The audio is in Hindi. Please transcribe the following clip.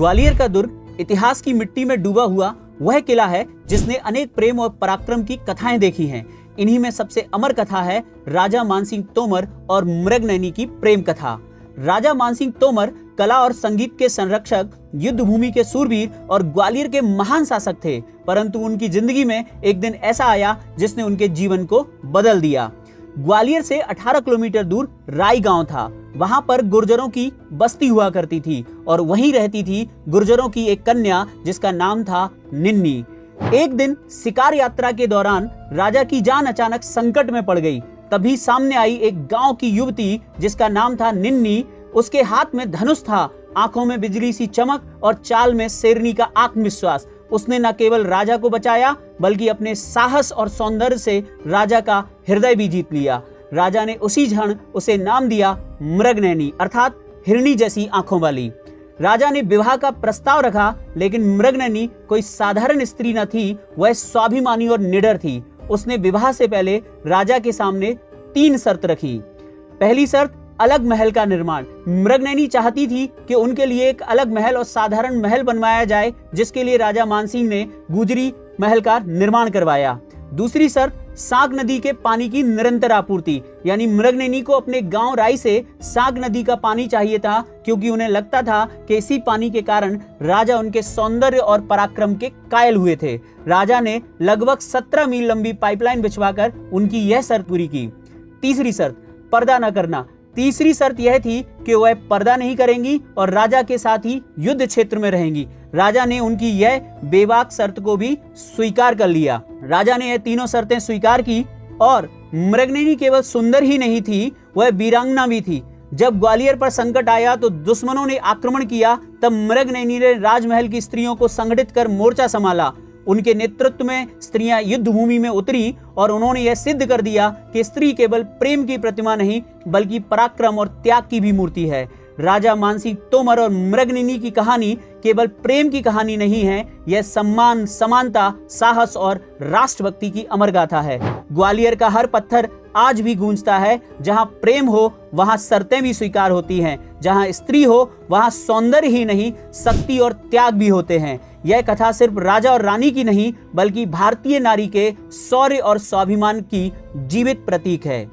ग्वालियर का दुर्ग इतिहास की मिट्टी में डूबा हुआ वह किला है जिसने अनेक प्रेम और पराक्रम की कथाएं देखी हैं। इन्हीं में सबसे अमर कथा है राजा मानसिंह तोमर और मृगनयनी की प्रेम कथा। राजा मानसिंह तोमर कला और संगीत के संरक्षक, युद्ध भूमि के सूरवीर और ग्वालियर के महान शासक थे, परंतु उनकी जिंदगी में एक दिन ऐसा आया जिसने उनके जीवन को बदल दिया। ग्वालियर से 18 किलोमीटर दूर राई गांव था। वहां पर गुर्जरों की बस्ती हुआ करती थी और वहीं रहती थी गुर्जरों की एक कन्या जिसका नाम था निन्नी। एक दिन शिकार यात्रा के दौरान राजा की जान अचानक संकट में पड़ गई। तभी सामने आई एक गांव की युवती जिसका नाम था निन्नी। उसके हाथ में धनुष था, आंखों में बिजली सी चमक और चाल में शेरनी का आत्मविश्वास। उसने न केवल राजा को बचाया बल्कि अपने साहस और सौंदर्य से राजा का हृदय भी जीत लिया। राजा ने उसी क्षण उसे नाम दिया मृगनयनी, अर्थात हिरणी जैसी आंखों वाली। राजा ने विवाह का प्रस्ताव रखा, लेकिन मृगनयनी कोई साधारण स्त्री न थी, वह स्वाभिमानी और निडर थी। उसने विवाह से पहले राजा के सामने 3 शर्त रखी। पहली शर्त, अलग महल का निर्माण। मृगनयनी चाहती थी कि उनके लिए एक अलग महल और साधारण महल बनवाया जाए, जिसके लिए राजा मानसिंह ने गुजरी महल का निर्माण करवाया। दूसरी शर्त, साग नदी के पानी की निरंतर आपूर्ति, यानी मृगनयनी को अपने गांव राई से साग नदी का पानी चाहिए था, क्योंकि उन्हें लगता था कि इसी पानी के कारण राजा उनके सौंदर्य और पराक्रम के कायल हुए थे। राजा ने लगभग 17 मील लंबी पाइपलाइन बिछवाकर उनकी यह शर्त पूरी की। तीसरी शर्त, पर्दा न करना। तीसरी शर्त यह थी कि वह पर्दा नहीं करेंगी और राजा के साथ ही युद्ध क्षेत्र में रहेंगी। राजा ने उनकी यह बेबाक शर्त को भी स्वीकार कर लिया। राजा ने यह तीनों शर्तें स्वीकार की और मृगनयनी केवल सुंदर ही नहीं थी, वह वीरांगना भी थी। जब ग्वालियर पर संकट आया तो दुश्मनों ने आक्रमण किया, तब मृगनयनी ने राजमहल की स्त्रियों को संगठित कर मोर्चा संभाला। उनके नेतृत्व में स्त्रियां युद्ध भूमि में उतरी और उन्होंने यह सिद्ध कर दिया कि स्त्री केवल प्रेम की प्रतिमा नहीं बल्कि पराक्रम और त्याग की भी मूर्ति है। राजा मानसिंह तोमर और मृगनयनी की कहानी केवल प्रेम की कहानी नहीं है, यह सम्मान, समानता, साहस और राष्ट्रभक्ति की अमर गाथा है। ग्वालियर का हर पत्थर आज भी गूंजता है। जहां प्रेम हो वहां शर्तें भी स्वीकार होती हैं, जहां स्त्री हो वहां सौंदर्य ही नहीं शक्ति और त्याग भी होते हैं। यह कथा सिर्फ राजा और रानी की नहीं बल्कि भारतीय नारी के शौर्य और स्वाभिमान की जीवित प्रतीक है।